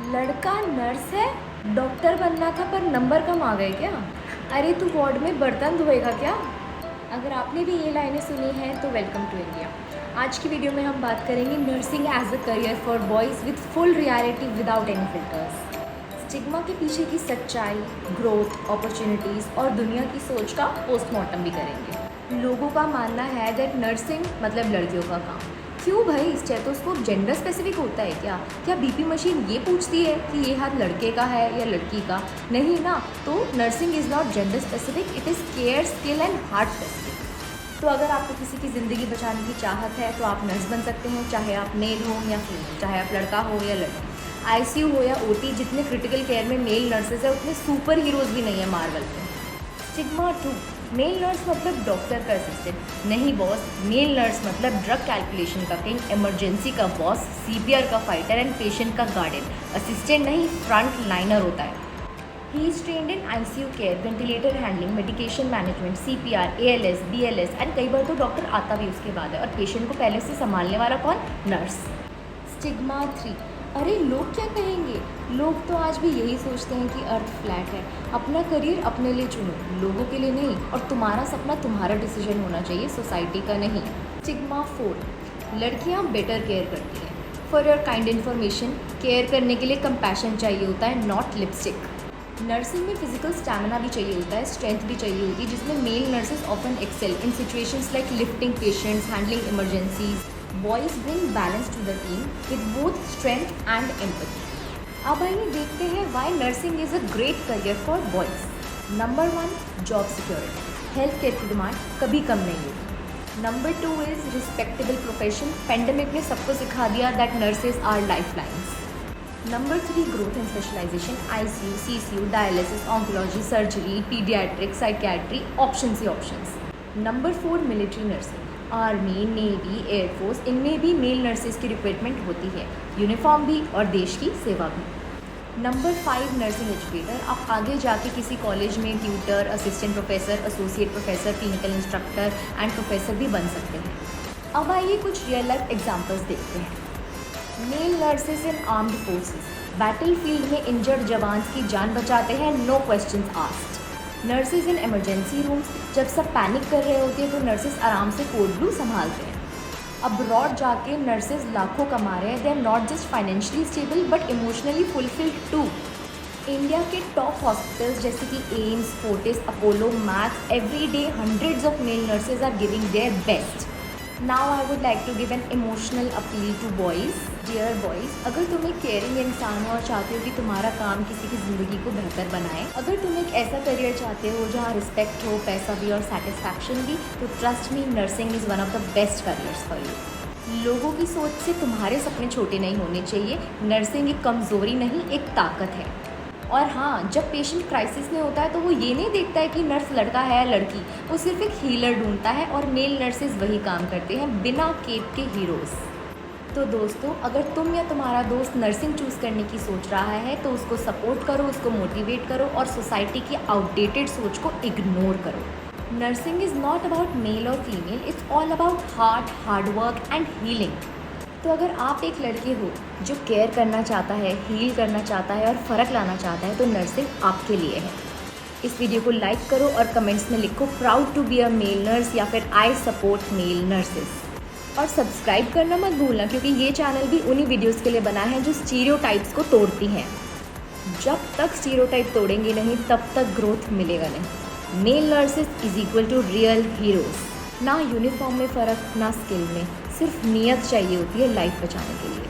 लड़का नर्स है, डॉक्टर बनना था पर नंबर कम आ गए क्या? अरे तू वार्ड में बर्तन धोएगा क्या? अगर आपने भी ये लाइनें सुनी हैं तो वेलकम टू इंडिया। आज की वीडियो में हम बात करेंगे nursing as a career for boys with full reality without any filters. Stigma के पीछे की सच्चाई, ग्रोथ, अपॉर्चुनिटीज़ और दुनिया की सोच का पोस्टमार्टम भी करेंगे। लोगों का मानना है दैट नर्सिंग मतलब लड़कियों का काम। क्यों भाई, स्टेथोस्कोप जेंडर स्पेसिफिक होता है क्या? क्या बीपी मशीन ये पूछती है कि ये हाथ लड़के का है या लड़की का? नहीं ना। तो nursing is not gender specific, it is care, skill and heart specific. तो अगर आपको किसी की ज़िंदगी बचाने की चाहत है तो आप नर्स बन सकते हैं, चाहे आप मेल हो या फीमेल, चाहे आप लड़का हो या लड़की, आईसीयू हो या ओटी। जितने क्रिटिकल केयर में मेल नर्सेज है उतने सुपर हीरोज़ भी नहीं है मार्वल में। स्टिग्मा 2, मेल नर्स मतलब डॉक्टर का असिस्टेंट नहीं बॉस। मेल नर्स मतलब ड्रग कैलकुलेशन का किंग, इमरजेंसी का बॉस, सीपीआर का फाइटर एंड पेशेंट का गार्डियन। असिस्टेंट नहीं, फ्रंट लाइनर होता है। He is trend in ICU care, ventilator handling, medication management, CPR, ALS, BLS and कई बार तो डॉक्टर आता भी उसके बाद है। और पेशेंट को पहले से संभालने वाला कौन? नर्स। स्टिग्मा 3, अरे लोग क्या कहेंगे? लोग तो आज भी यही सोचते हैं कि अर्थ फ्लैट है। अपना करियर अपने लिए चुनो, लोगों के लिए नहीं। और तुम्हारा सपना तुम्हारा डिसीजन होना चाहिए, सोसाइटी का नहीं। स्टिग्मा 4, लड़कियां बेटर केयर करती हैं। For your kind information, care करने के लिए कंपैशन चाहिए होता है, नॉट लिपस्टिक। नर्सिंग में फिजिकल स्टैमिना भी चाहिए होता है, स्ट्रेंथ भी चाहिए होती है, जिसमें male nurses often excel in situations like lifting patients, handling emergencies. Boys bring balance to the team with both strength and empathy. अब आइए देखते हैं why nursing is a great career for boys. Number 1, job security. Health care की demand कभी कम नहीं होगी। Number 2 is respectable profession. Pandemic ने सबको सिखा दिया that nurses are life lines. Number 3, growth and specialisation. ICU, CCU, dialysis, oncology, surgery, pediatric, psychiatry, options ही options. Number 4, military nursing. Army, navy, air force, इनमें भी मेल नर्सेज की requirement होती है, यूनिफॉर्म भी और देश की सेवा भी। Number 5, nursing educator. आप आगे जाके किसी कॉलेज में tutor, assistant professor, associate professor, clinical instructor and professor भी बन सकते हैं। अब आइए कुछ रियल लाइफ एग्जाम्पल्स देखते हैं। Male nurses in armed forces, battle field में इंजर्ड जवान की जान बचाते हैं, no question asked. Nurses in emergency rooms, जब सब पैनिक कर रहे होते हैं तो नर्सेज आराम से कोड ब्लू संभालते हैं। अब्रॉड जाके नर्सेज लाखों कमा रहे हैं, they are not just financially stable but emotionally fulfilled too. India के टॉप हॉस्पिटल्स जैसे कि AIIMS, Fortis, Apollo, Max, every day hundreds of male nurses are giving their best. Now I would like to give an emotional appeal to boys. Dear boys, अगर तुम एक caring इंसान हो और चाहते हो कि तुम्हारा काम किसी की ज़िंदगी को बेहतर बनाए, अगर तुम एक ऐसा करियर चाहते हो जहाँ रिस्पेक्ट हो, पैसा भी और सेटिस्फैक्शन भी, तो trust me, nursing is one of the best careers for you. लोगों की सोच से तुम्हारे सपने छोटे नहीं होने चाहिए। नर्सिंग एक कमज़ोरी नहीं, एक ताकत है। और हाँ, जब पेशेंट क्राइसिस में होता है तो वो ये नहीं देखता है कि नर्स लड़का है या लड़की, वो सिर्फ एक हीलर ढूंढता है। और मेल नर्सेज वही काम करते हैं, बिना केप के हीरोज़। तो दोस्तों, अगर तुम या तुम्हारा दोस्त नर्सिंग चूज़ करने की सोच रहा है तो उसको सपोर्ट करो, उसको मोटिवेट करो और सोसाइटी की आउटडेटेड सोच को इग्नोर करो। Nursing is not about male और female, it's all about heart, hard work and healing. तो अगर आप एक लड़के हो जो केयर करना चाहता है, हील करना चाहता है और फ़र्क लाना चाहता है, तो नर्सिंग आपके लिए है। इस वीडियो को लाइक करो और कमेंट्स में लिखो proud to be a male nurse या फिर आई सपोर्ट मेल नर्सेस। और सब्सक्राइब करना मत भूलना, क्योंकि ये चैनल भी उन्हीं वीडियोस के लिए बना है जो स्टीरियोटाइप्स को तोड़ती हैं। जब तक स्टीरियोटाइप तोड़ेंगे नहीं तब तक ग्रोथ मिलेगा नहीं। Male nurses is equal to real heroes. ना यूनिफॉर्म में फ़र्क, ना स्किल में, सिर्फ नीयत चाहिए होती है लाइफ बचाने के लिए।